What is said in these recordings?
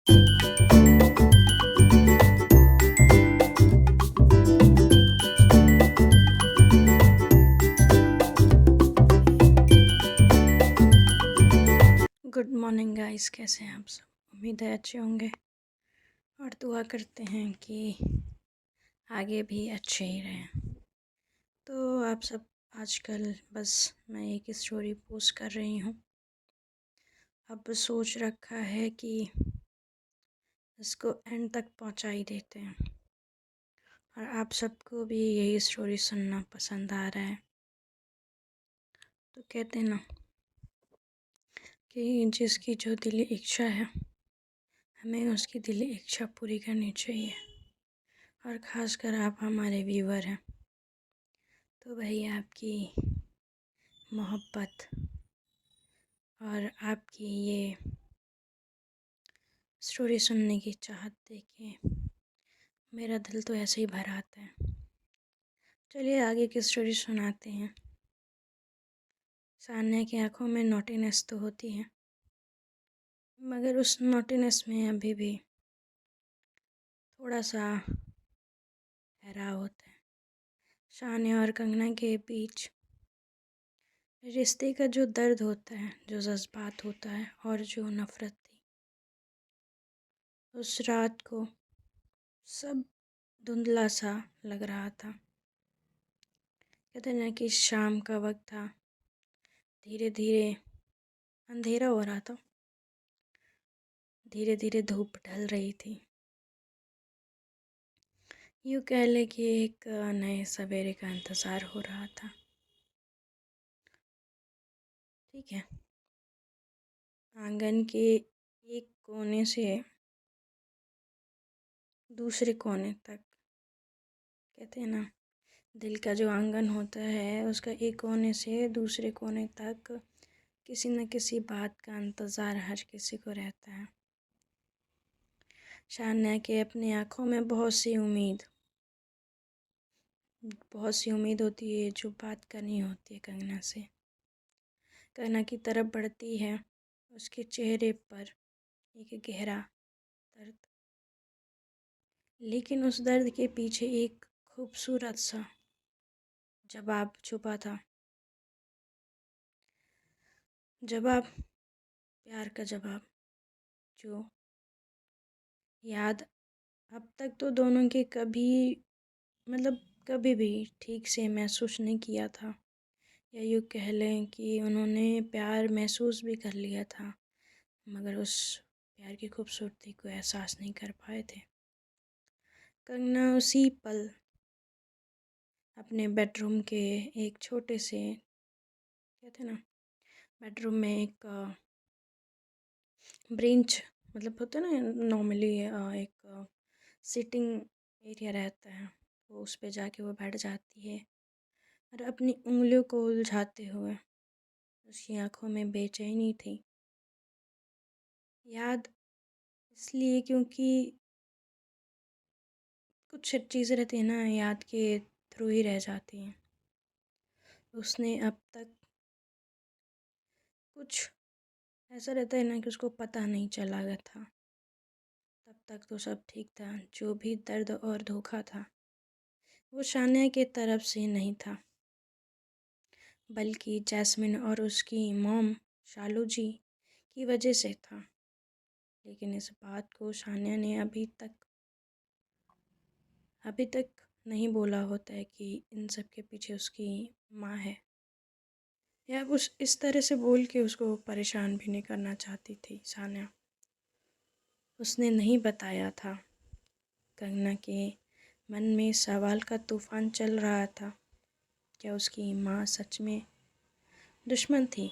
Good morning guys, कैसे हैं आप सब। उम्मीद है अच्छे होंगे और दुआ करते हैं कि आगे भी अच्छे ही रहें। तो आप सब आजकल बस मैं एक स्टोरी पोस्ट कर रही हूँ। अब सोच रखा है कि इसको एंड तक पहुँचा ही देते हैं और आप सबको भी यही स्टोरी सुनना पसंद आ रहा है। तो कहते हैं ना कि जिसकी जो दिली इच्छा है हमें उसकी दिली इच्छा पूरी करनी चाहिए। और ख़ासकर आप हमारे व्यूअर हैं तो भाई आपकी मोहब्बत और आपकी ये स्टोरी सुनने की चाहत देख मेरा दिल तो ऐसे ही भर आता है। चलिए आगे की स्टोरी सुनाते हैं। सान्या की आंखों में नॉटीनेस तो होती है, मगर उस नॉटीनेस में अभी भी थोड़ा सा ठहराव होता है। सान्या और कंगना के बीच रिश्ते का जो दर्द होता है, जो जज्बात होता है और जो नफ़रत थी, उस रात को सब धुंधला सा लग रहा था। कहते ना कि शाम का वक्त था, धीरे धीरे अंधेरा हो रहा था, धीरे धीरे धूप ढल रही थी। यूँ कह ले कि एक नए सवेरे का इंतज़ार हो रहा था। ठीक है, आंगन के एक कोने से दूसरे कोने तक, कहते हैं ना दिल का जो आंगन होता है उसका एक कोने से दूसरे कोने तक किसी न किसी बात का इंतज़ार हर किसी को रहता है। सान्या के अपनी आँखों में बहुत सी उम्मीद होती है जो बात करनी होती है कंगना से। कंगना की तरफ बढ़ती है, उसके चेहरे पर एक गहरा दर्द, लेकिन उस दर्द के पीछे एक खूबसूरत सा जवाब छुपा था। जवाब, प्यार का जवाब, जो याद अब तक तो दोनों के कभी भी ठीक से महसूस नहीं किया था, या यूँ कह लें कि उन्होंने प्यार महसूस भी कर लिया था मगर उस प्यार की खूबसूरती को एहसास नहीं कर पाए थे। कंगना उसी पल अपने बेडरूम के एक छोटे से, कहते ना बेडरूम में एक ब्रेंच, होता है ना नॉर्मली एक सिटिंग एरिया रहता है, वो उस पे जाके वो बैठ जाती है और अपनी उंगलियों को उलझाते हुए, उसकी आंखों में बेचैनी थी। याद इसलिए क्योंकि कुछ चीज़ें रहती हैं ना, याद के थ्रू ही रह जाती हैं। उसने अब तक कुछ ऐसा रहता है ना कि उसको पता नहीं चला गया था, तब तक तो सब ठीक था। जो भी दर्द और धोखा था वो सान्या के तरफ से नहीं था, बल्कि जैस्मिन और उसकी मॉम शालू जी की वजह से था। लेकिन इस बात को सान्या ने अभी तक नहीं बोला होता है कि इन सब के पीछे उसकी माँ है, या उस इस तरह से बोल के उसको परेशान भी नहीं करना चाहती थी सान्या। उसने नहीं बताया था। कंगना के मन में सवाल का तूफान चल रहा था। क्या उसकी माँ सच में दुश्मन थी?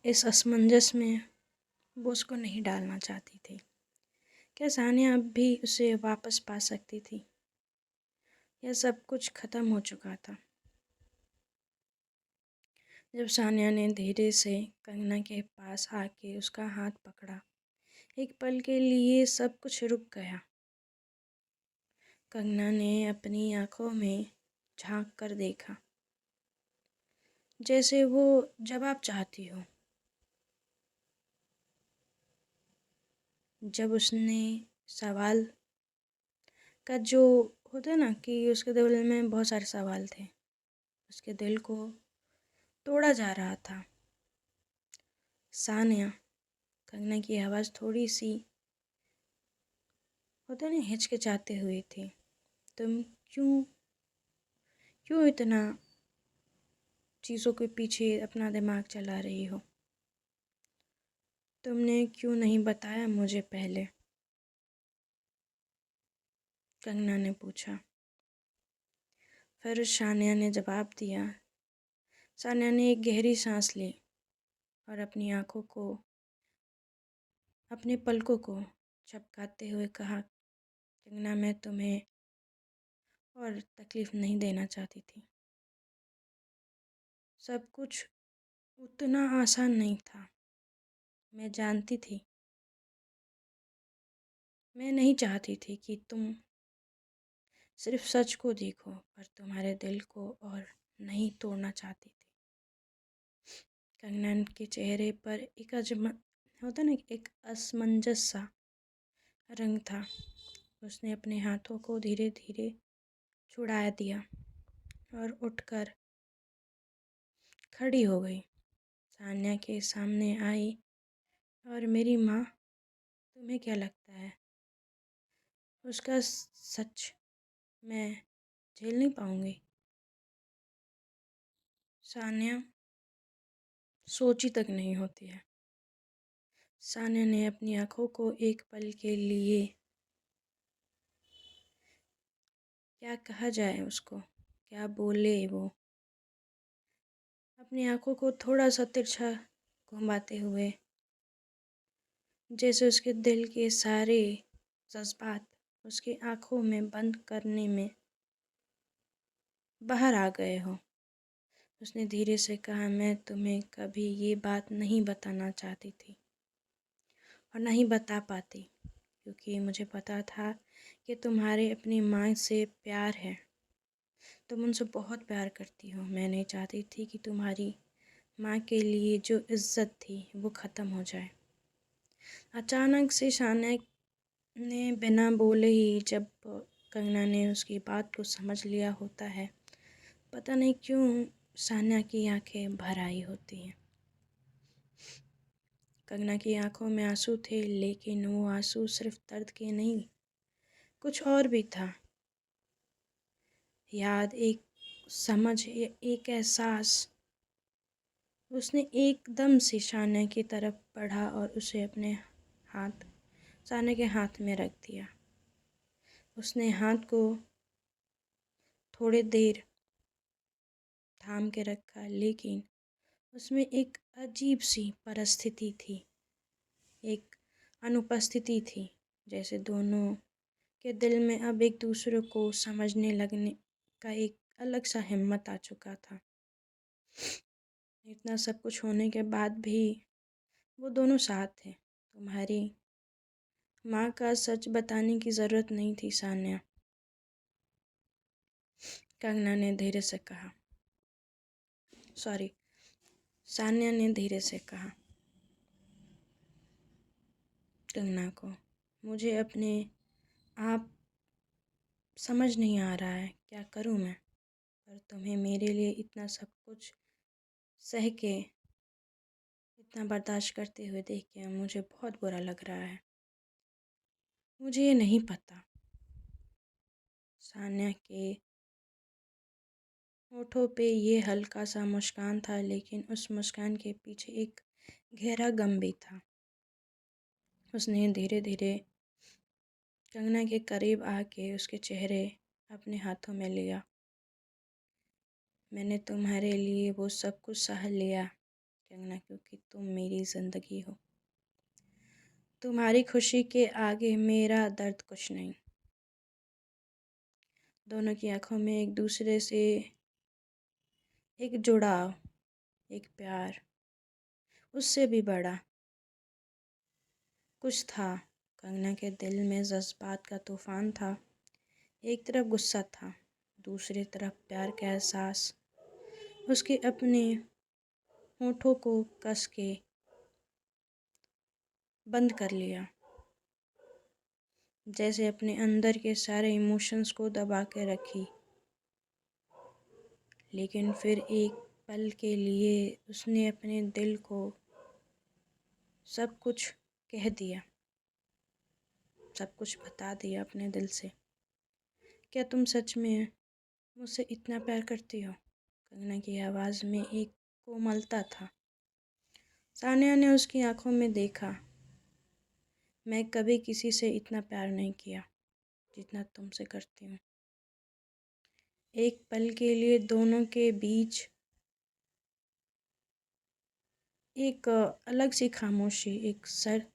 इस असमंजस में वो उसको नहीं डालना चाहती थी। क्या सानिया अब भी उसे वापस पा सकती थी, या सब कुछ ख़त्म हो चुका था? जब सानिया ने धीरे से कंगना के पास आके उसका हाथ पकड़ा, एक पल के लिए सब कुछ रुक गया। कंगना ने अपनी आंखों में झांक कर देखा, जैसे वो जवाब चाहती हो। जब उसने सवाल का जो होता है ना कि उसके दिल में बहुत सारे सवाल थे, उसके दिल को तोड़ा जा रहा था। सानिया, कंगना की आवाज़ थोड़ी सी होता है ना हिचकिचाते हुए थी। तुम क्यों क्यों इतना चीज़ों के पीछे अपना दिमाग चला रही हो? तुमने क्यों नहीं बताया मुझे पहले? कंगना ने पूछा। फिर सानिया ने जवाब दिया। सानिया ने एक गहरी सांस ली और अपने पलकों को झपकाते हुए कहा, कंगना, मैं तुम्हें और तकलीफ़ नहीं देना चाहती थी। सब कुछ उतना आसान नहीं था। मैं जानती थी। मैं नहीं चाहती थी कि तुम सिर्फ सच को देखो, पर तुम्हारे दिल को और नहीं तोड़ना चाहती थी। कंगना के चेहरे पर होता ना एक असमंजस सा रंग था। उसने अपने हाथों को धीरे धीरे छुड़ा दिया और उठकर खड़ी हो गई। सान्या के सामने आई और, मेरी माँ, तुम्हें क्या लगता है उसका सच मैं झेल नहीं पाऊँगी? सान्या सोची तक नहीं होती है। सान्या ने अपनी आँखों को एक पल के लिए, क्या कहा जाए उसको, क्या बोले वो, अपनी आँखों को थोड़ा सा तिरछा घुमाते हुए, जैसे उसके दिल के सारे जज्बात उसकी आँखों में बंद करने में बाहर आ गए हो। उसने धीरे से कहा, मैं तुम्हें कभी ये बात नहीं बताना चाहती थी और नहीं बता पाती, क्योंकि मुझे पता था कि तुम्हारे अपनी माँ से प्यार है। तुम उनसे बहुत प्यार करती हो। मैं नहीं चाहती थी कि तुम्हारी माँ के लिए जो इज़्ज़त थी वो ख़त्म हो जाए। अचानक से सान्या ने बिना बोले ही, जब कंगना ने उसकी बात को समझ लिया होता है, पता नहीं क्यों सान्या की आंखें भर आई होती हैं। कंगना की आंखों में आंसू थे, लेकिन वो आंसू सिर्फ दर्द के नहीं, कुछ और भी था। याद, एक समझ, एक एहसास। उसने एकदम से सान्या की तरफ बढ़ा और उसे अपने हाथ सान्या के हाथ में रख दिया। उसने हाथ को थोड़ी देर थाम के रखा, लेकिन उसमें एक अजीब सी परिस्थिति थी, एक अनुपस्थिति थी, जैसे दोनों के दिल में अब एक दूसरे को समझने लगने का एक अलग सा हिम्मत आ चुका था। इतना सब कुछ होने के बाद भी वो दोनों साथ थे। तुम्हारी माँ का सच बताने की ज़रूरत नहीं थी सान्या, कंगना ने धीरे से कहा। सान्या ने धीरे से कहा कंगना को, मुझे अपने आप समझ नहीं आ रहा है क्या करूं मैं, पर तुम्हें मेरे लिए इतना सब कुछ सह के, इतना बर्दाश्त करते हुए देख के मुझे बहुत बुरा लग रहा है। मुझे ये नहीं पता। सान्या के होठों पे ये हल्का सा मुस्कान था, लेकिन उस मुस्कान के पीछे एक गहरा गम भी था। उसने धीरे धीरे कंगना के करीब आके उसके चेहरे अपने हाथों में लिया। मैंने तुम्हारे लिए वो सब कुछ सह लिया कंगना, क्योंकि तुम मेरी ज़िंदगी हो। तुम्हारी खुशी के आगे मेरा दर्द कुछ नहीं। दोनों की आंखों में एक दूसरे से एक जुड़ाव, एक प्यार, उससे भी बड़ा कुछ था। कंगना के दिल में जज्बात का तूफान था। एक तरफ गुस्सा था, दूसरी तरफ प्यार का एहसास। उसके अपने होठों को कस के बंद कर लिया। जैसे अपने अंदर के सारे इमोशंस को दबा के रखी। लेकिन फिर एक पल के लिए उसने अपने दिल को सब कुछ कह दिया, सब कुछ बता दिया अपने दिल से। क्या तुम सच में मुझसे इतना प्यार करती हो? कंगना की आवाज़ में एक कोमलता था। सानिया ने उसकी आंखों में देखा। मैं कभी किसी से इतना प्यार नहीं किया जितना तुमसे करती हूँ। एक पल के लिए दोनों के बीच एक अलग सी खामोशी, एक सर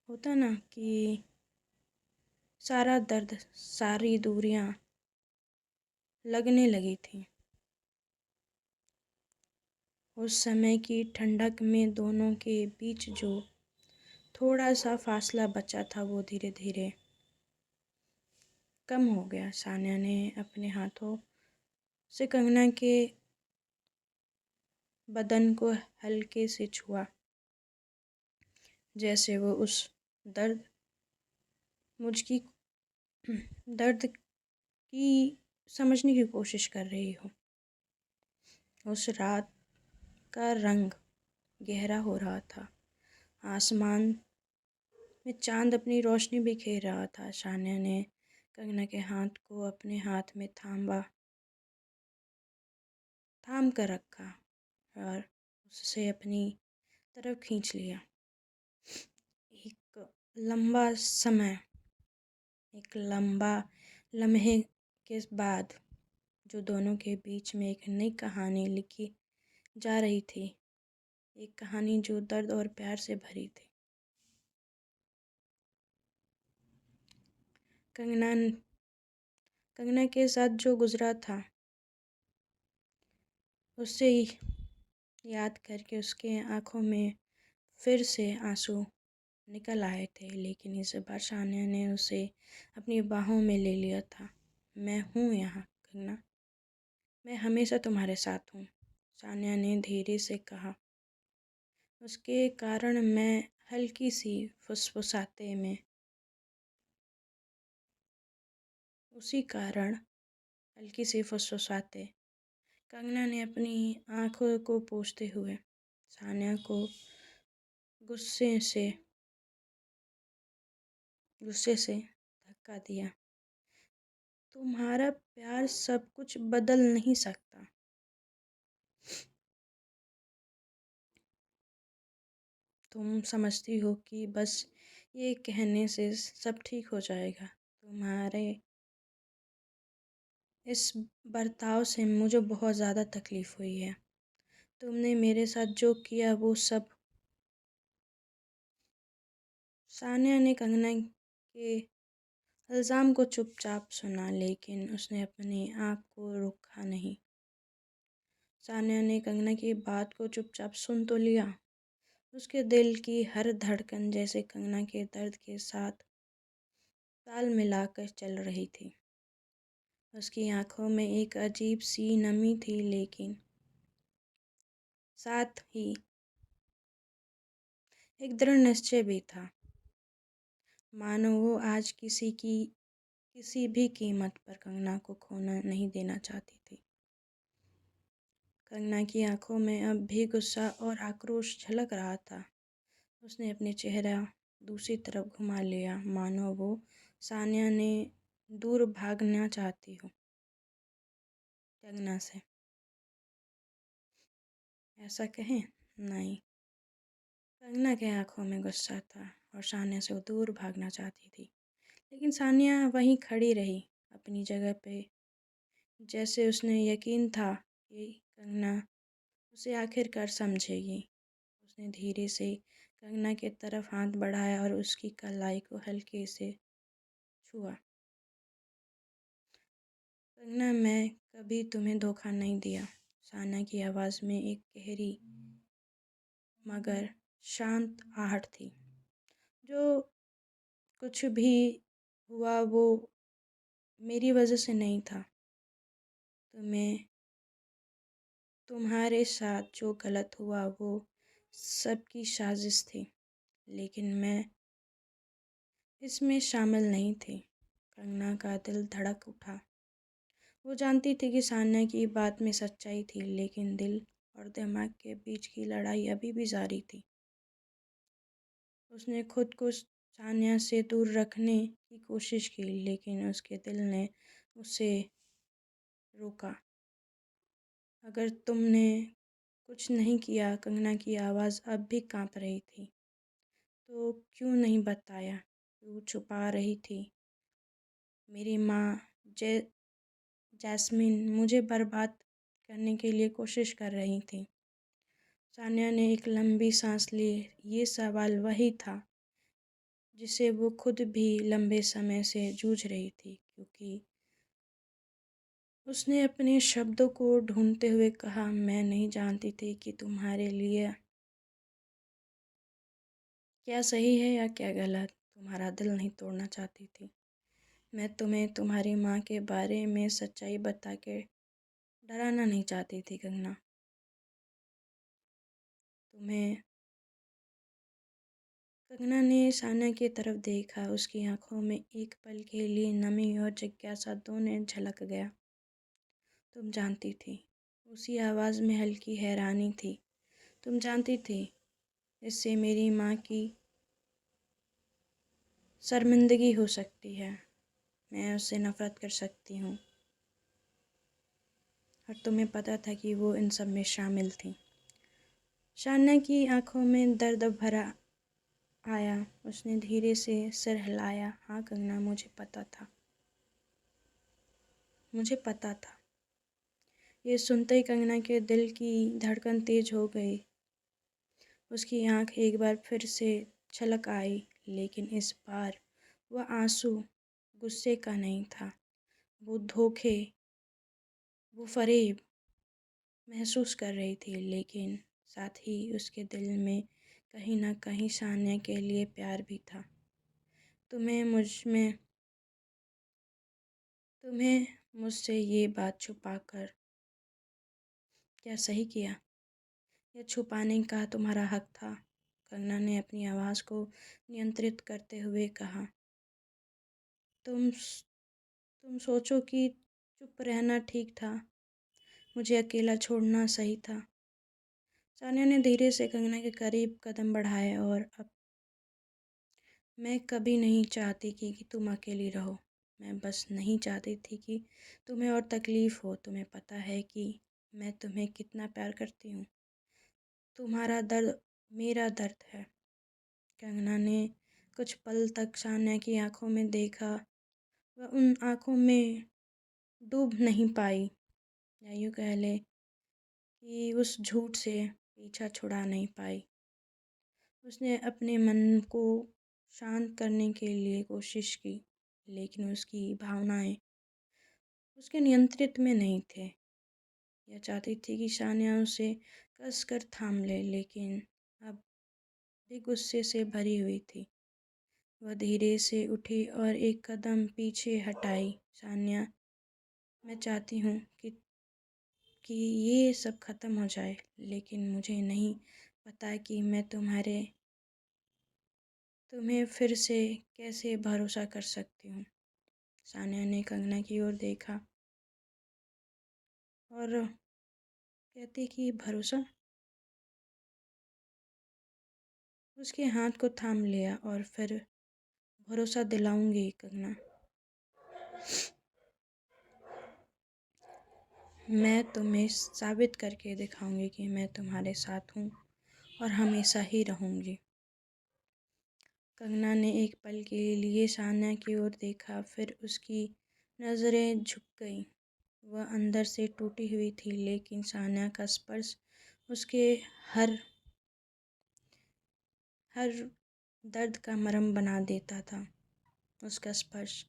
होता ना कि सारा दर्द, सारी दूरियां लगने लगी थी। उस समय की ठंडक में दोनों के बीच जो थोड़ा सा फासला बचा था वो धीरे धीरे कम हो गया। सानिया ने अपने हाथों से कंगना के बदन को हल्के से छुआ, जैसे वो उस दर्द मुझकी दर्द की समझने की कोशिश कर रही हो। उस रात का रंग गहरा हो रहा था। आसमान में चांद अपनी रोशनी बिखेर रहा था। सानिया ने कंगना के हाथ को अपने हाथ में थाम कर रखा और उससे अपनी तरफ खींच लिया। एक लंबा समय, एक लंबा लम्हे के बाद जो दोनों के बीच में एक नई कहानी लिखी जा रही थी, एक कहानी जो दर्द और प्यार से भरी थी। कंगना के साथ जो गुजरा था उससे याद करके उसके आंखों में फिर से आंसू निकल आए थे। लेकिन इस बार सानिया ने उसे अपनी बाहों में ले लिया था। मैं हूँ यहाँ कंगना, मैं हमेशा तुम्हारे साथ हूँ, सानिया ने धीरे से कहा। उसके कारण मैं हल्की सी फुसफुसाते में उसी कारण हल्की सी फुसफुसाते कंगना ने अपनी आंखों को पोंछते हुए सानिया को गुस्से से धक्का दिया। तुम्हारा प्यार सब कुछ बदल नहीं सकता। तुम समझती हो कि बस ये कहने से सब ठीक हो जाएगा। तुम्हारे इस बर्ताव से मुझे बहुत ज़्यादा तकलीफ़ हुई है। तुमने मेरे साथ जो किया वो सब। सानिया ने कंगना के इल्ज़ाम को चुपचाप सुना, लेकिन उसने अपनी आँख को रोका नहीं। सानिया ने कंगना की बात को चुपचाप सुन तो लिया। उसके दिल की हर धड़कन जैसे कंगना के दर्द के साथ ताल मिलाकर चल रही थी। उसकी आंखों में एक अजीब सी नमी थी, लेकिन साथ ही एक दृढ़ निश्चय भी था, मानो वो आज किसी भी कीमत पर कंगना को खोना नहीं देना चाहती थी। कंगना की आंखों में अब भी गुस्सा और आक्रोश झलक रहा था। उसने अपने चेहरा दूसरी तरफ घुमा लिया, मानो वो सानिया ने दूर भागना चाहती हो कंगना से। ऐसा कहें, नहीं। कंगना के आंखों में गुस्सा था और सानिया से वो दूर भागना चाहती थी। लेकिन सानिया वहीं खड़ी रही अपनी जगह पे, जैसे उसने यकीन था कि कंगना उसे आखिरकार समझेगी। उसने धीरे से कंगना की तरफ हाथ बढ़ाया और उसकी कलाई को हल्के से छुआ। कंगना, मैं कभी तुम्हें धोखा नहीं दिया। सानिया की आवाज़ में एक गहरी मगर शांत आहट थी। जो कुछ भी हुआ वो मेरी वजह से नहीं था। तुम्हारे साथ जो गलत हुआ वो सबकी साजिश थी। लेकिन मैं इसमें शामिल नहीं थी। कंगना का दिल धड़क उठा। वो जानती थी कि सान्या की बात में सच्चाई थी, लेकिन दिल और दिमाग के बीच की लड़ाई अभी भी जारी थी। उसने खुद को सान्या से दूर रखने की कोशिश की, लेकिन उसके दिल ने उसे रोका। अगर तुमने कुछ नहीं किया, कंगना की आवाज़ अब भी कांप रही थी, तो क्यों नहीं बताया? क्यों छुपा रही थी? मेरी माँ जैस्मिन मुझे बर्बाद करने के लिए कोशिश कर रही थी। सान्या ने एक लंबी सांस ली। ये सवाल वही था जिसे वो खुद भी लंबे समय से जूझ रही थी, क्योंकि उसने अपने शब्दों को ढूंढते हुए कहा, मैं नहीं जानती थी कि तुम्हारे लिए क्या सही है या क्या गलत। तुम्हारा दिल नहीं तोड़ना चाहती थी। मैं तुम्हें तुम्हारी माँ के बारे में सच्चाई बता के डराना नहीं चाहती थी कंगना। तुम्हें कंगना ने सान्या की तरफ देखा। उसकी आंखों में एक पल के लिए नमी और जिज्ञासा दोनों झलक गया। तुम जानती थी? उसी आवाज़ में हल्की हैरानी थी। तुम जानती थी इससे मेरी माँ की शर्मिंदगी हो सकती है। मैं उससे नफ़रत कर सकती हूँ। और तुम्हें पता था कि वो इन सब में शामिल थी। सान्या की आंखों में दर्द भरा आया। उसने धीरे से सिर हिलाया। हाँ कंगना, मुझे पता था। मुझे पता था। ये सुनते ही कंगना के दिल की धड़कन तेज हो गई। उसकी आंख एक बार फिर से छलक आई, लेकिन इस बार वह आंसू गुस्से का नहीं था। वो धोखे, वो फरेब महसूस कर रही थी, लेकिन साथ ही उसके दिल में कहीं ना कहीं सान्या के लिए प्यार भी था। तुम्हें मुझ में तुम्हें मुझसे ये बात छुपाकर क्या सही किया? यह छुपाने का तुम्हारा हक था। कंगना ने अपनी आवाज़ को नियंत्रित करते हुए कहा। तुम सोचो कि चुप रहना ठीक था, मुझे अकेला छोड़ना सही था। सान्या ने धीरे से कंगना के करीब कदम बढ़ाए। और अब मैं कभी नहीं चाहती कि तुम अकेली रहो। मैं बस नहीं चाहती थी कि तुम्हें और तकलीफ़ हो। तुम्हें पता है कि मैं तुम्हें कितना प्यार करती हूँ। तुम्हारा दर्द मेरा दर्द है। कंगना ने कुछ पल तक सान्या की आंखों में देखा। वह उन आंखों में डूब नहीं पाई, या यूँ कह ले कि उस झूठ से पीछा छुड़ा नहीं पाई। उसने अपने मन को शांत करने के लिए कोशिश की, लेकिन उसकी भावनाएं उसके नियंत्रित में नहीं थे। यह चाहती थी कि सान्या उसे कस कर थाम ले, लेकिन अब भी गुस्से से भरी हुई थी। वह धीरे से उठी और एक कदम पीछे हटाई। सान्या, मैं चाहती हूँ कि ये सब ख़त्म हो जाए, लेकिन मुझे नहीं पता कि मैं तुम्हें फिर से कैसे भरोसा कर सकती हूँ। सान्या ने कंगना की ओर देखा और कहती कि भरोसा। उसके हाथ को थाम लिया और फिर भरोसा दिलाऊंगी कंगना। मैं तुम्हें साबित करके दिखाऊंगी कि मैं तुम्हारे साथ हूँ और हमेशा ही रहूँगी। कंगना ने एक पल के लिए सान्या की ओर देखा, फिर उसकी नज़रें झुक गईं। वह अंदर से टूटी हुई थी, लेकिन सान्या का स्पर्श उसके हर हर दर्द का मरहम बना देता था। उसका स्पर्श।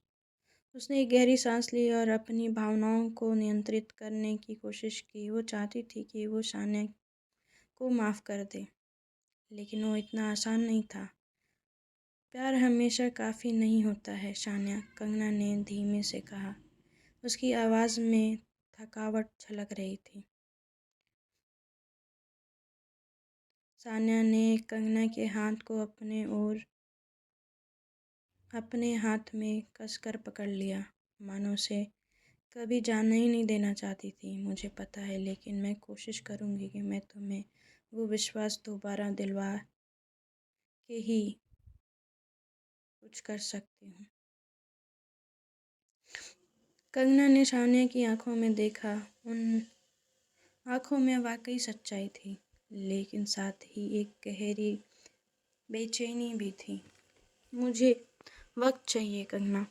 उसने एक गहरी सांस ली और अपनी भावनाओं को नियंत्रित करने की कोशिश की। वो चाहती थी कि वो सान्या को माफ़ कर दे, लेकिन वो इतना आसान नहीं था। प्यार हमेशा काफ़ी नहीं होता है सान्या, कंगना ने धीमे से कहा। उसकी आवाज़ में थकावट झलक रही थी। सान्या ने कंगना के हाथ को अपने ओर अपने हाथ में कसकर पकड़ लिया, मानो उसे कभी जाने ही नहीं देना चाहती थी। मुझे पता है, लेकिन मैं कोशिश करूँगी कि मैं तुम्हें वो विश्वास दोबारा दिलवा के ही कुछ कर सकती हूँ। कंगना ने सानिया की आंखों में देखा। उन आंखों में वाकई सच्चाई थी, लेकिन साथ ही एक गहरी बेचैनी भी थी। मुझे वक्त चाहिए कंगना,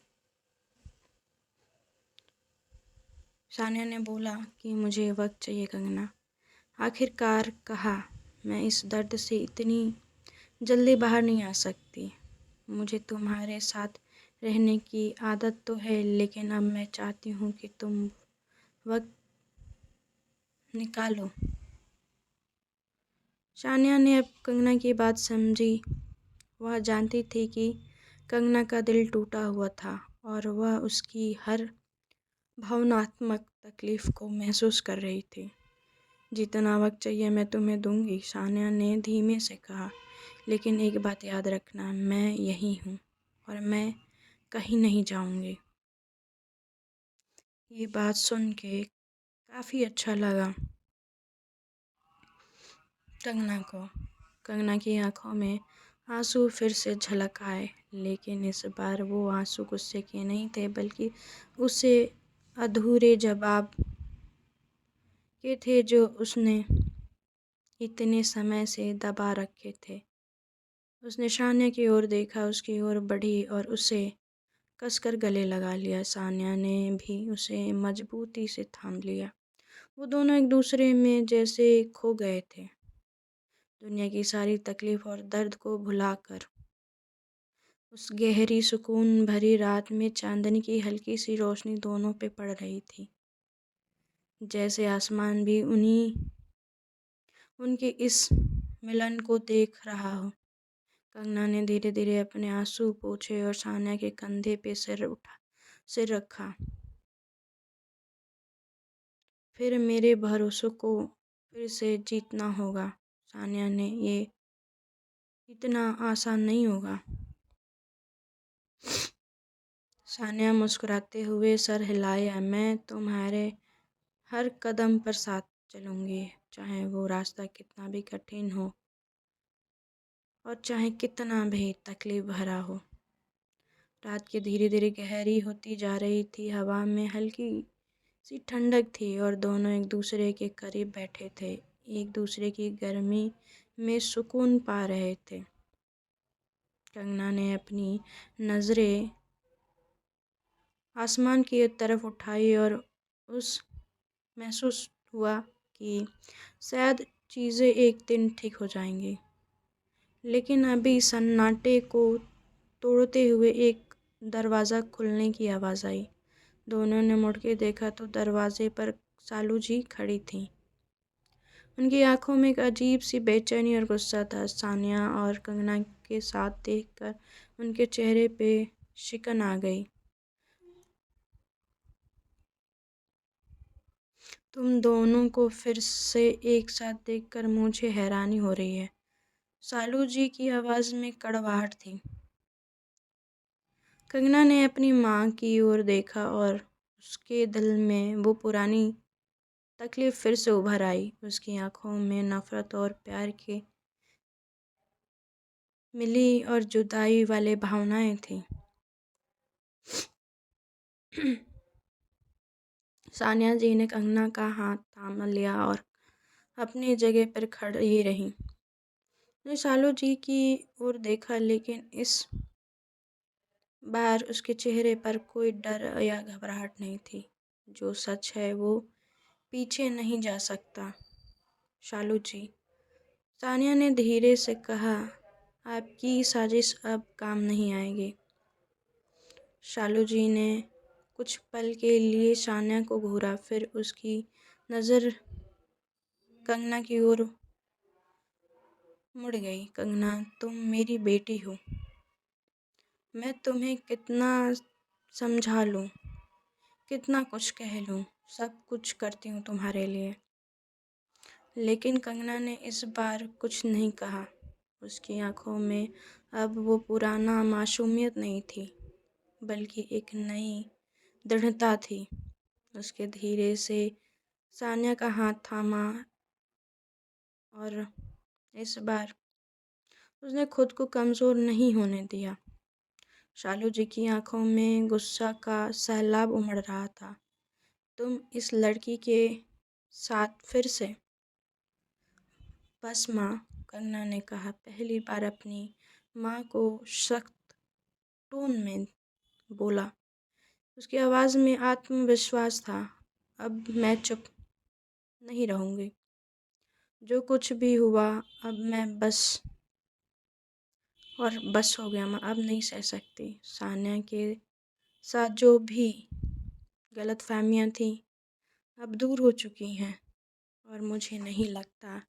सानिया ने बोला कि मुझे वक्त चाहिए कंगना। आखिरकार कहा, मैं इस दर्द से इतनी जल्दी बाहर नहीं आ सकती। मुझे तुम्हारे साथ रहने की आदत तो है, लेकिन अब मैं चाहती हूँ कि तुम वक्त निकालो। सानिया ने अब कंगना की बात समझी। वह जानती थी कि कंगना का दिल टूटा हुआ था और वह उसकी हर भावनात्मक तकलीफ को महसूस कर रही थी। जितना वक्त चाहिए मैं तुम्हें दूंगी, सानिया ने धीमे से कहा, लेकिन एक बात याद रखना, मैं यही हूँ और मैं कहीं नहीं जाऊंगी। ये बात सुन के काफ़ी अच्छा लगा कंगना को। कंगना की आंखों में आंसू फिर से झलक आए, लेकिन इस बार वो आंसू गुस्से के नहीं थे, बल्कि उसे अधूरे जवाब के थे जो उसने इतने समय से दबा रखे थे। उसने सानिया की ओर देखा, उसकी ओर बढ़ी और उसे कसकर गले लगा लिया। सानिया ने भी उसे मजबूती से थाम लिया। वो दोनों एक दूसरे में जैसे खो गए थे, दुनिया की सारी तकलीफ और दर्द को भुलाकर। उस गहरी सुकून भरी रात में चांदनी की हल्की सी रोशनी दोनों पे पड़ रही थी, जैसे आसमान भी उनके इस मिलन को देख रहा हो। कंगना ने धीरे धीरे अपने आंसू पोंछे और सानिया के कंधे पे सिर रखा। फिर मेरे भरोसे को फिर से जीतना होगा सानिया ने, ये इतना आसान नहीं होगा। सानिया मुस्कुराते हुए सर हिलाया। मैं तुम्हारे हर कदम पर साथ चलूंगी, चाहे वो रास्ता कितना भी कठिन हो और चाहे कितना भी तकलीफ भरा हो। रात की धीरे धीरे गहरी होती जा रही थी। हवा में हल्की सी ठंडक थी और दोनों एक दूसरे के करीब बैठे थे, एक दूसरे की गर्मी में सुकून पा रहे थे। कंगना ने अपनी नज़रें आसमान की तरफ उठाई और उस महसूस हुआ कि शायद चीज़ें एक दिन ठीक हो जाएंगी। लेकिन अभी सन्नाटे को तोड़ते हुए एक दरवाज़ा खुलने की आवाज़ आई। दोनों ने मुड़ के देखा तो दरवाजे पर सालू जी खड़ी थीं। उनकी आंखों में एक अजीब सी बेचैनी और गुस्सा था। सानिया और कंगना के साथ देखकर उनके चेहरे पे शिकन आ गई। तुम दोनों को फिर से एक साथ देखकर मुझे हैरानी हो रही है। सालू जी की आवाज़ में कड़वाहट थी। कंगना ने अपनी माँ की ओर देखा और उसके दिल में वो पुरानी तकलीफ फिर से उभर आई। उसकी आंखों में नफरत और प्यार के मिली और जुदाई वाले भावनाएं थीं। सानिया जी ने कंगना का हाथ थाम लिया और अपनी जगह पर खड़ी रही। उसने सालू जी की ओर देखा, लेकिन इस बार उसके चेहरे पर कोई डर या घबराहट नहीं थी। जो सच है वो पीछे नहीं जा सकता शालू जी, सानिया ने धीरे से कहा। आपकी साजिश अब काम नहीं आएगी। शालू जी ने कुछ पल के लिए सानिया को घूरा, फिर उसकी नज़र कंगना की ओर मुड़ गई। कंगना, तुम मेरी बेटी हो। मैं तुम्हें कितना समझा लूँ, कितना कुछ कह लूँ, सब कुछ करती हूँ तुम्हारे लिए। लेकिन कंगना ने इस बार कुछ नहीं कहा। उसकी आँखों में अब वो पुराना मासूमियत नहीं थी, बल्कि एक नई दृढ़ता थी। उसके धीरे से सान्या का हाथ थामा और इस बार उसने खुद को कमज़ोर नहीं होने दिया। शालू जी की आंखों में गुस्सा का सैलाब उमड़ रहा था। तुम इस लड़की के साथ फिर से? बस माँ, कंगना ने कहा, पहली बार अपनी माँ को सख्त टोन में बोला। उसकी आवाज़ में आत्मविश्वास था। अब मैं चुप नहीं रहूँगी। जो कुछ भी हुआ अब मैं बस हो गया माँ, अब नहीं सह सकती। सान्या के साथ जो भी गलतफहमियाँ थीं अब दूर हो चुकी हैं और मुझे नहीं लगता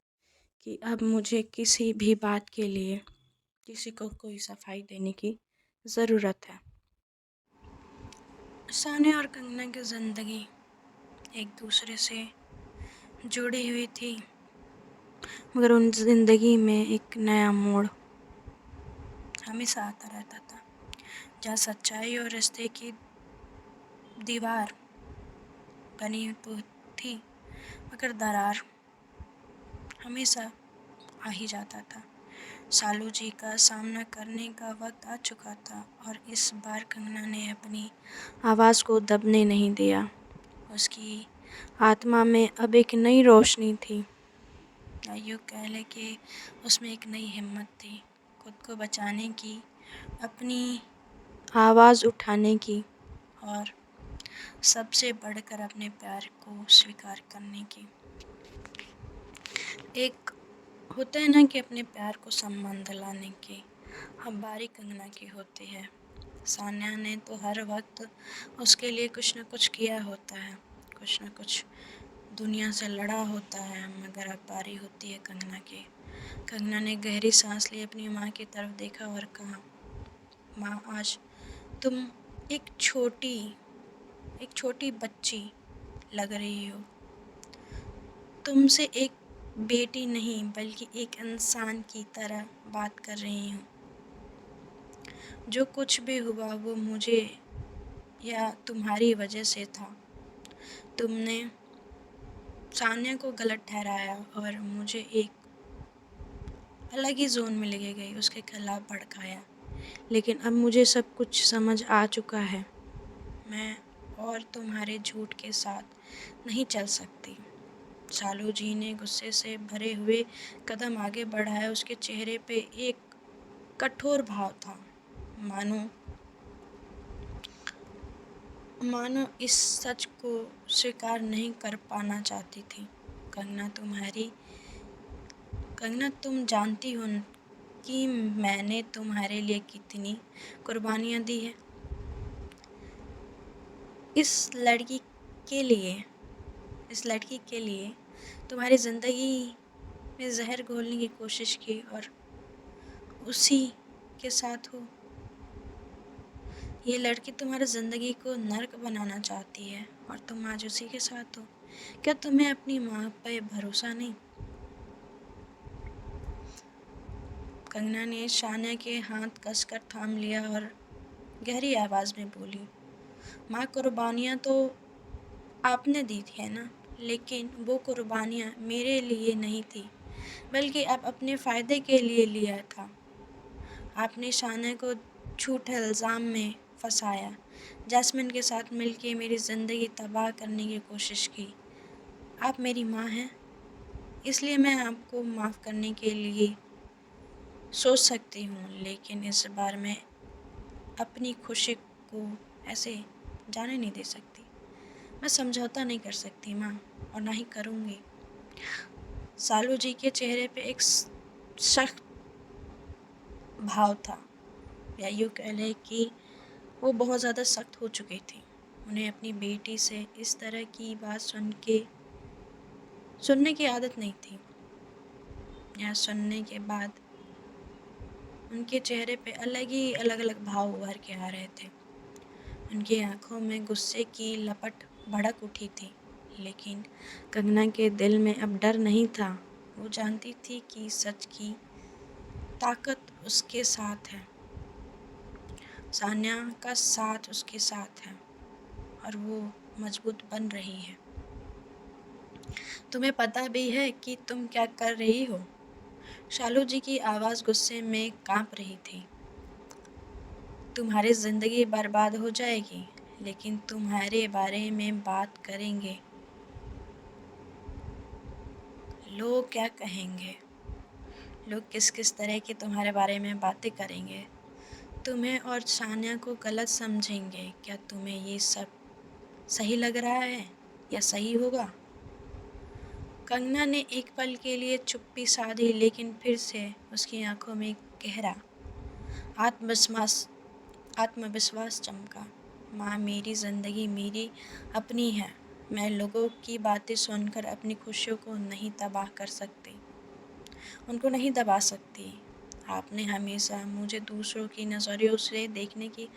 कि अब मुझे किसी भी बात के लिए किसी को कोई सफाई देने की ज़रूरत है। सान्या और कंगना की ज़िंदगी एक दूसरे से जुड़ी हुई थी, मगर उन ज़िंदगी में एक नया मोड़ हमेशा आता रहता था, जहाँ सच्चाई और रिश्ते की दीवार बनी तो थी, मगर दरार हमेशा आ ही जाता था। शालू जी का सामना करने का वक्त आ चुका था और इस बार कंगना ने अपनी आवाज़ को दबने नहीं दिया। उसकी आत्मा में अब एक नई रोशनी थी, या यूँ कह लें कि उसमें एक नई हिम्मत थी, खुद को बचाने की, अपनी आवाज़ उठाने की और सबसे बढ़कर अपने प्यार को स्वीकार करने की। एक होता है ना कि अपने प्यार को सम्मान दिलाने की हम बारी कंगना की होती है। सान्या ने तो हर वक्त उसके लिए कुछ न कुछ किया होता है, कुछ न कुछ दुनिया से लड़ा होता है, मगर अब बारी होती है कंगना की। कंगना ने गहरी सांस ली, अपनी माँ की तरफ देखा और कहा, माँ, आज तुम एक छोटी बच्ची लग रही हो। तुमसे एक बेटी नहीं बल्कि एक इंसान की तरह बात कर रही हूँ। जो कुछ भी हुआ वो मुझे या तुम्हारी वजह से था। तुमने सान्या को गलत ठहराया और मुझे एक अलग ही जोन में लेके गई, उसके खिलाफ भड़काया। लेकिन अब मुझे सब कुछ समझ आ चुका है। मैं और तुम्हारे झूठ के साथ नहीं चल सकती। शालू जी ने गुस्से से भरे हुए कदम आगे बढ़ाया। उसके चेहरे पे एक कठोर भाव था, मानो इस सच को स्वीकार नहीं कर पाना चाहती थी। कंगना, तुम जानती हो कि मैंने तुम्हारे लिए कितनी कुर्बानियाँ दी है। इस लड़की के लिए तुम्हारी ज़िंदगी में जहर घोलने की कोशिश की और उसी के साथ हो। ये लड़की तुम्हारी ज़िंदगी को नर्क बनाना चाहती है और तुम आज उसी के साथ हो। क्या तुम्हें अपनी माँ पे भरोसा नहीं? कंगना ने सान्या के हाथ कसकर थाम लिया और गहरी आवाज़ में बोली, माँ, कुर्बानियाँ तो आपने दी थी है ना, लेकिन वो कुर्बानियाँ मेरे लिए नहीं थी, बल्कि आप अपने फ़ायदे के लिए लिया था। आपने सान्या को झूठे इल्ज़ाम में फंसाया, जैस्मिन के साथ मिलके मेरी ज़िंदगी तबाह करने की कोशिश की। आप मेरी माँ हैं, इसलिए मैं आपको माफ़ करने के लिए सोच सकती हूँ, लेकिन इस बार मैं अपनी खुशी को ऐसे जाने नहीं दे सकती। मैं समझौता नहीं कर सकती माँ, और ना ही करूँगी। शालू जी के चेहरे पे एक सख्त भाव था, या यूँ कह लें कि वो बहुत ज़्यादा सख्त हो चुकी थी। उन्हें अपनी बेटी से इस तरह की बात सुनने की आदत नहीं थी। यह सुनने के बाद उनके चेहरे पे अलग अलग भाव उभर के आ रहे थे। उनकी आंखों में गुस्से की लपट भड़क उठी थी, लेकिन कंगना के दिल में अब डर नहीं था। वो जानती थी कि ताकत उसके साथ है, सान्या का साथ उसके साथ है और वो मजबूत बन रही है। तुम्हें पता भी है कि तुम क्या कर रही हो? शालू जी की आवाज़ गुस्से में कांप रही थी। तुम्हारी जिंदगी बर्बाद हो जाएगी, लेकिन तुम्हारे बारे में बात करेंगे। लोग क्या कहेंगे? लोग किस किस तरह की तुम्हारे बारे में बातें करेंगे? तुम्हें और सान्या को गलत समझेंगे। क्या तुम्हें ये सब सही लग रहा है या सही होगा? कंगना ने एक पल के लिए चुप्पी साधी, लेकिन फिर से उसकी आंखों में गहरा आत्मविश्वास आत्मविश्वास चमका। माँ, मेरी ज़िंदगी मेरी अपनी है। मैं लोगों की बातें सुनकर अपनी खुशियों को नहीं तबाह कर सकती, उनको नहीं दबा सकती। आपने हमेशा मुझे दूसरों की नज़रियों से देखने की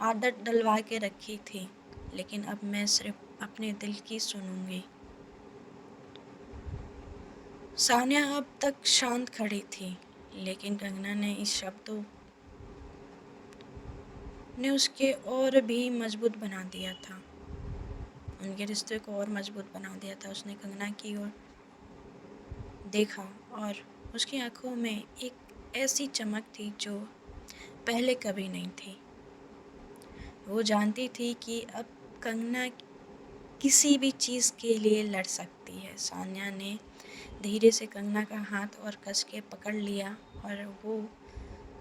आदत डलवा के रखी थी, लेकिन अब मैं सिर्फ अपने दिल की सुनूंगी। सान्या अब तक शांत खड़ी थी, लेकिन कंगना ने इस शब्दों ने उसके और भी मजबूत बना दिया था, उनके रिश्ते को और मजबूत बना दिया था। उसने कंगना की ओर देखा और उसकी आंखों में एक ऐसी चमक थी जो पहले कभी नहीं थी। वो जानती थी कि अब कंगना किसी भी चीज़ के लिए लड़ सकती है। सान्या ने धीरे से कंगना का हाथ और कस के पकड़ लिया और वो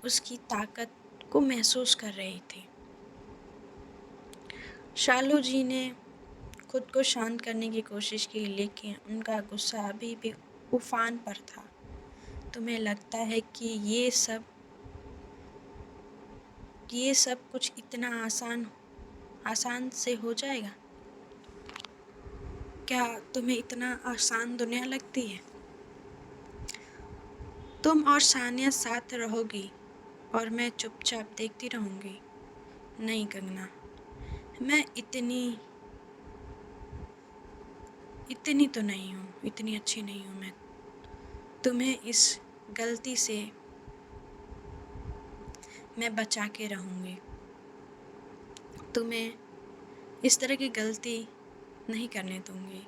उसकी ताकत को महसूस कर रही थी। शालू जी ने खुद को शांत करने की कोशिश की, लेकिन उनका गुस्सा अभी भी उफान पर था। तुम्हें लगता है कि ये सब कुछ इतना आसान से हो जाएगा? क्या तुम्हें इतना आसान दुनिया लगती है? तुम और सानिया साथ रहोगी और मैं चुपचाप देखती रहूंगी? नहीं कंगना, मैं इतनी तो नहीं हूँ, इतनी अच्छी नहीं हूँ मैं। तुम्हें इस गलती से मैं बचा के रहूँगी। तुम्हें इस तरह की गलती नहीं करने दूँगी।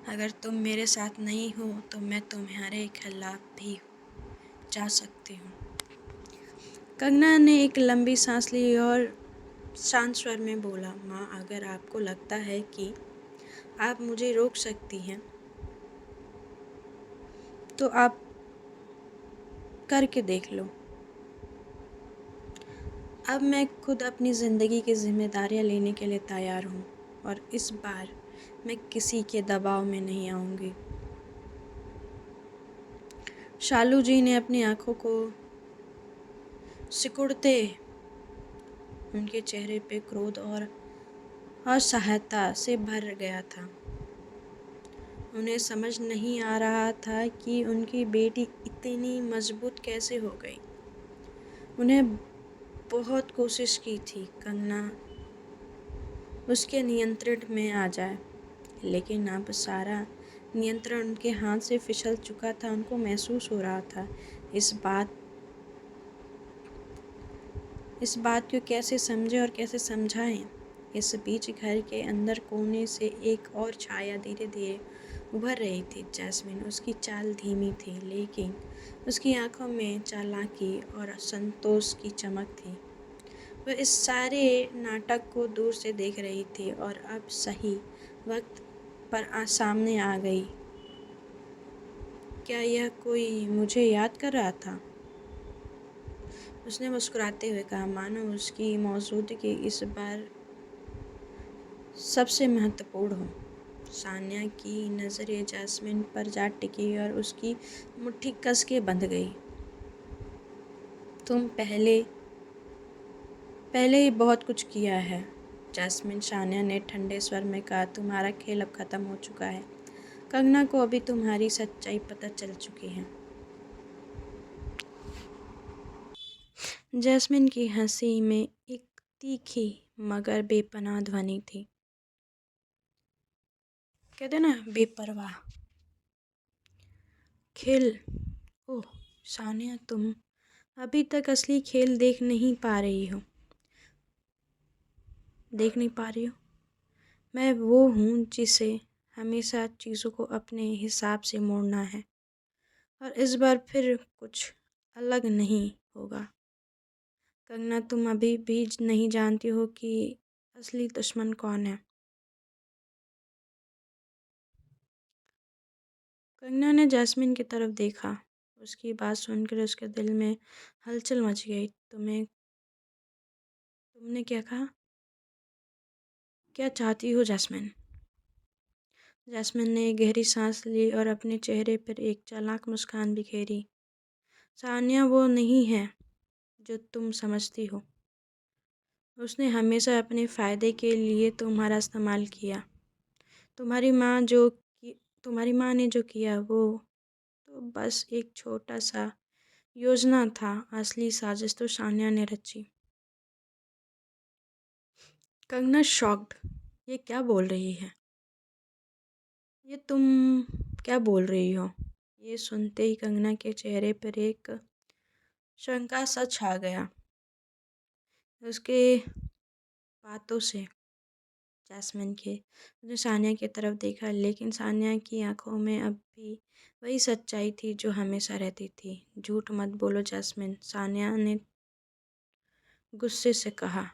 अगर तुम मेरे साथ नहीं हो तो मैं तुम्हारे खिलाफ भी जा सकती हूँ। कंगना ने एक लंबी सांस ली और शांत स्वर में बोला, माँ, अगर आपको लगता है कि आप मुझे रोक सकती हैं तो आप करके देख लो। अब मैं खुद अपनी ज़िंदगी की जिम्मेदारियाँ लेने के लिए तैयार हूँ और इस बार मैं किसी के दबाव में नहीं आऊँगी। शालू जी ने अपनी आंखों को सिकुड़ते, उनके चेहरे पे क्रोध और असहायता से भर गया था। उन्हें समझ नहीं आ रहा था कि उनकी बेटी इतनी मजबूत कैसे हो गई। उन्हें बहुत कोशिश की थी कंगना उसके नियंत्रण में आ जाए, लेकिन अब सारा नियंत्रण उनके हाथ से फिसल चुका था। उनको महसूस हो रहा था इस बात को कैसे समझे और कैसे समझाएं। इस बीच घर के अंदर कोने से एक और छाया धीरे धीरे उभर रही थी। जैस्मिन, उसकी चाल धीमी थी, लेकिन उसकी आंखों में चालाकी और संतोष की चमक थी। वह इस सारे नाटक को दूर से देख रही थी और अब सही वक्त पर सामने आ गई। क्या यह कोई मुझे याद कर रहा था? उसने मुस्कुराते हुए कहा, मानो उसकी मौजूदगी इस बार सबसे महत्वपूर्ण हो। सान्या की नज़रें जैस्मिन पर जा टिकी और उसकी मुट्ठी कस के बंध गई। तुम पहले ही बहुत कुछ किया है जैस्मिन, सान्या ने ठंडे स्वर में कहा। तुम्हारा खेल अब ख़त्म हो चुका है। कंगना को अभी तुम्हारी सच्चाई पता चल चुकी है। जैस्मिन की हंसी में एक तीखी मगर बेपनाह ध्वनि थी। कहते ना, बेपरवाह खेल। ओह सानिया, तुम अभी तक असली खेल देख नहीं पा रही हो। मैं वो हूँ जिसे हमेशा चीज़ों को अपने हिसाब से मोड़ना है, और इस बार फिर कुछ अलग नहीं होगा। कंगना, तुम अभी भी नहीं जानती हो कि असली दुश्मन कौन है। कंगना ने जैस्मिन की तरफ देखा। उसकी बात सुनकर उसके दिल में हलचल मच गई। तुमने क्या कहा? क्या चाहती हो जैस्मिन? जैस्मिन ने एक गहरी सांस ली और अपने चेहरे पर एक चालाक मुस्कान बिखेरी। सानिया वो नहीं है जो तुम समझती हो। उसने हमेशा अपने फ़ायदे के लिए तुम्हारा इस्तेमाल किया। तुम्हारी माँ जो तुम्हारी माँ ने जो किया वो तो बस एक छोटा सा योजना था। असली साजिश तो सानिया ने रची। कंगना शॉक्ड। ये क्या बोल रही है? ये तुम क्या बोल रही हो? ये सुनते ही कंगना के चेहरे पर एक शंका सा छा गया। उसके बातों से जैस्मिन के उसने सानिया की तरफ देखा, लेकिन सानिया की आंखों में अब भी वही सच्चाई थी जो हमेशा रहती थी। झूठ मत बोलो जैस्मिन, सानिया ने गुस्से से कहा।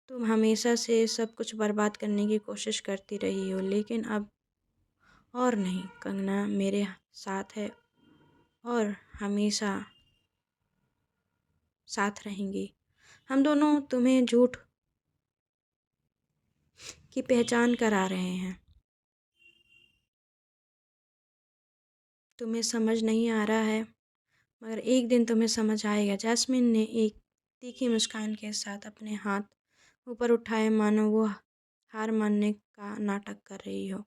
तुम हमेशा से सब कुछ बर्बाद करने की कोशिश करती रही हो, लेकिन अब और नहीं। कंगना मेरे साथ है और हमेशा साथ रहेंगी। हम दोनों तुम्हें झूठ की पहचान करा रहे हैं। तुम्हें समझ नहीं आ रहा है, मगर एक दिन तुम्हें समझ आएगा। जैस्मिन ने एक तीखी मुस्कान के साथ अपने हाथ ऊपर उठाए, मानो वो हार मानने का नाटक कर रही हो।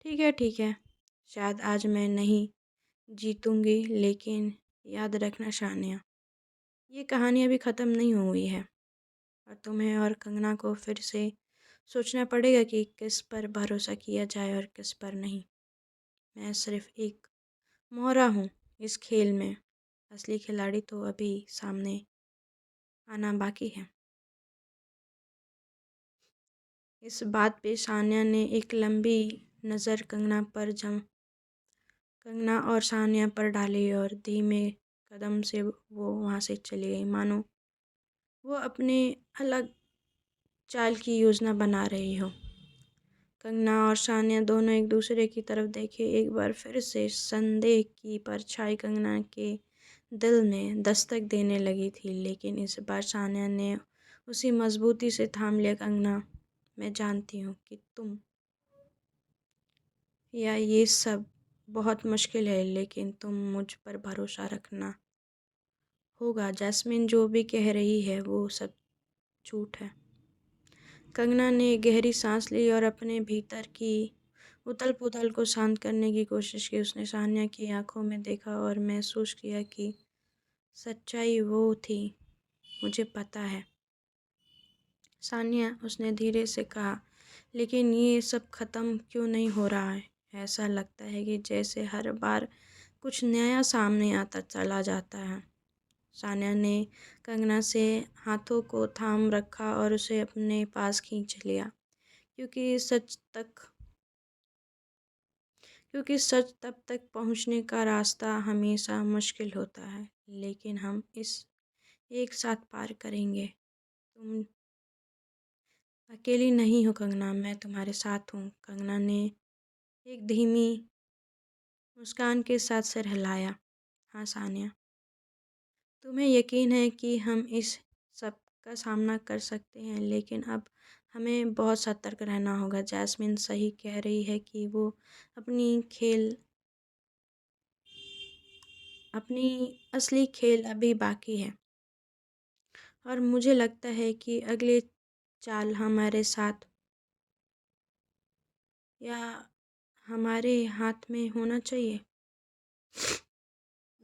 ठीक है, शायद आज मैं नहीं जीतूंगी, लेकिन याद रखना शानिया, ये कहानी अभी ख़त्म नहीं हुई है, और तुम्हें और कंगना को फिर से सोचना पड़ेगा कि किस पर भरोसा किया जाए और किस पर नहीं। मैं सिर्फ एक मोहरा हूँ इस खेल में। असली खिलाड़ी तो अभी सामने आना बाकी है। इस बात पे सानिया ने एक लंबी नज़र कंगना और सानिया पर डाली और धीमे कदम से वो वहाँ से चली गई, मानो वो अपने अलग चाल की योजना बना रही हो। कंगना और सानिया दोनों एक दूसरे की तरफ देखे। एक बार फिर से संदेह की परछाई कंगना के दिल में दस्तक देने लगी थी, लेकिन इस बार सानिया ने उसी मजबूती से थाम लिया। कंगना, मैं जानती हूँ कि तुम या ये सब बहुत मुश्किल है, लेकिन तुम मुझ पर भरोसा रखना होगा। जैस्मिन जो भी कह रही है वो सब झूठ है। कंगना ने गहरी सांस ली और अपने भीतर की उथल-पुथल को शांत करने की कोशिश की। उसने सानिया की आंखों में देखा और महसूस किया कि सच्चाई वो थी। मुझे पता है सानिया, उसने धीरे से कहा, लेकिन ये सब ख़त्म क्यों नहीं हो रहा है? ऐसा लगता है कि जैसे हर बार कुछ नया सामने आता चला जाता है। सानिया ने कंगना से हाथों को थाम रखा और उसे अपने पास खींच लिया, क्योंकि सच तब तक पहुंचने का रास्ता हमेशा मुश्किल होता है, लेकिन हम इस एक साथ पार करेंगे। तुम अकेली नहीं हो कंगना, मैं तुम्हारे साथ हूँ। कंगना ने एक धीमी मुस्कान के साथ सिर हिलाया। हाँ सानिया, तुम्हें यकीन है कि हम इस सब का सामना कर सकते हैं, लेकिन अब हमें बहुत सतर्क रहना होगा। जैस्मिन सही कह रही है कि वो अपनी खेल अपनी असली खेल अभी बाकी है, और मुझे लगता है कि अगले चाल हमारे साथ या हमारे हाथ में होना चाहिए।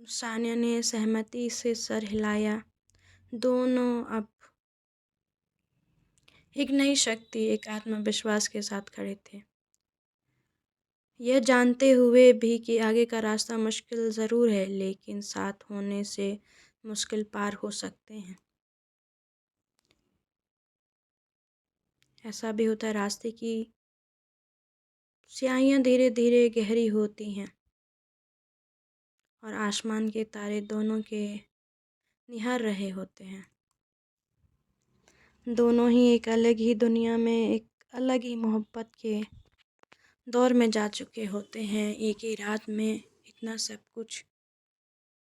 सानिया ने सहमति से सर हिलाया। दोनों अब एक नई शक्ति, एक आत्मविश्वास के साथ खड़े थे। यह जानते हुए भी कि आगे का रास्ता मुश्किल ज़रूर है, लेकिन साथ होने से मुश्किल पार हो सकते हैं। ऐसा भी होता है, रास्ते की स्याहियाँ धीरे धीरे गहरी होती हैं और आसमान के तारे दोनों के निहार रहे होते हैं। दोनों ही एक अलग ही दुनिया में, एक अलग ही मोहब्बत के दौर में जा चुके होते हैं। एक ही रात में इतना सब कुछ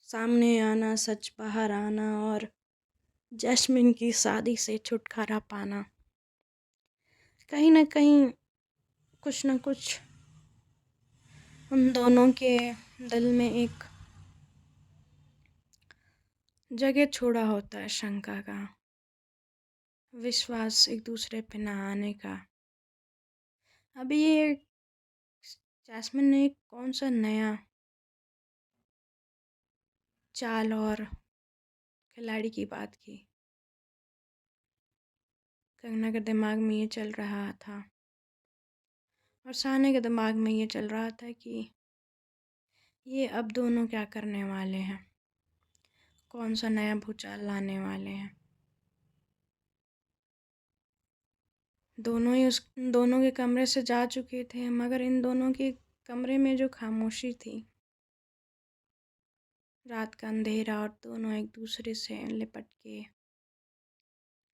सामने आना, सच बाहर आना और जैस्मिन की शादी से छुटकारा पाना, कहीं ना कहीं कुछ न कुछ उन दोनों के दिल में एक जगह छोड़ा होता है, शंका का, विश्वास एक दूसरे पे न आने का। अभी ये जैस्मिन ने कौन सा नया चाल और खिलाड़ी की बात की। कंगना के दिमाग में ये चल रहा था और साने के दिमाग में ये चल रहा था कि ये अब दोनों क्या करने वाले हैं, कौन सा नया भूचाल लाने वाले हैं। दोनों के कमरे से जा चुके थे, मगर इन दोनों के कमरे में जो खामोशी थी, रात का अंधेरा, और दोनों एक दूसरे से लिपट के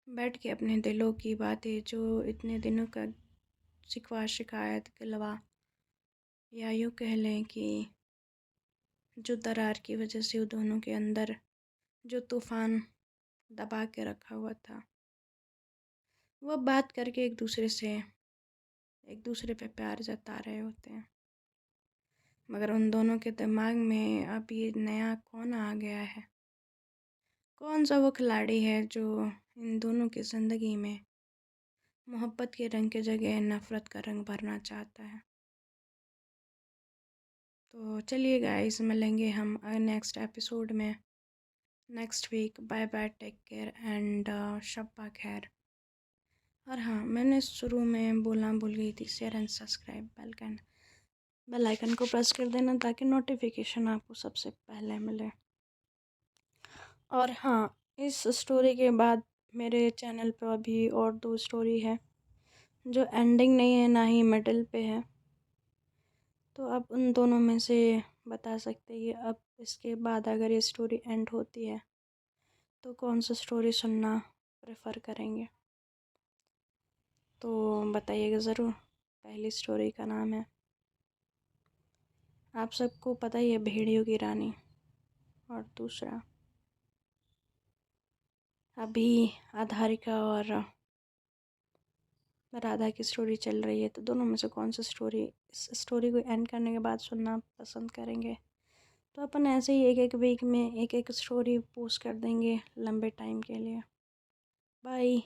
बैठ के अपने दिलों की बातें, जो इतने दिनों का शिकवा शिकायत गिलवा, या यूँ कह लें कि जो दरार की वजह से वो दोनों के अंदर जो तूफ़ान दबा के रखा हुआ था, वो बात करके एक दूसरे पे प्यार जता रहे होते हैं। मगर उन दोनों के दिमाग में अब ये नया कौन आ गया है, कौन सा वो खिलाड़ी है जो इन दोनों की ज़िंदगी में मोहब्बत के रंग के जगह नफ़रत का रंग भरना चाहता है। तो चलिए गाइस, मिलेंगे हम नेक्स्ट एपिसोड में next week. Bye bye, take care and शब्बा खैर। और हाँ, मैंने शुरू में बोलना भूल गई थी, share and subscribe, bell icon को प्रेस कर देना ताकि नोटिफिकेशन आपको सबसे पहले मिले। और हाँ, इस स्टोरी के बाद मेरे चैनल पर अभी और 2 स्टोरी है जो एंडिंग नहीं है, ना ही मिडिल पे है। तो आप उन दोनों में से बता सकते हैं कि अब इसके बाद अगर ये स्टोरी एंड होती है तो कौन सा स्टोरी सुनना प्रेफर करेंगे, तो बताइएगा ज़रूर। पहली स्टोरी का नाम है, आप सबको पता ही है, भेड़ियों की रानी। और दूसरा अभी आधारिका और राधा की स्टोरी चल रही है। तो दोनों में से कौन सा स्टोरी, इस स्टोरी को एंड करने के बाद सुनना पसंद करेंगे। तो अपन ऐसे ही एक एक वीक में एक एक स्टोरी पोस्ट कर देंगे लंबे टाइम के लिए। बाय।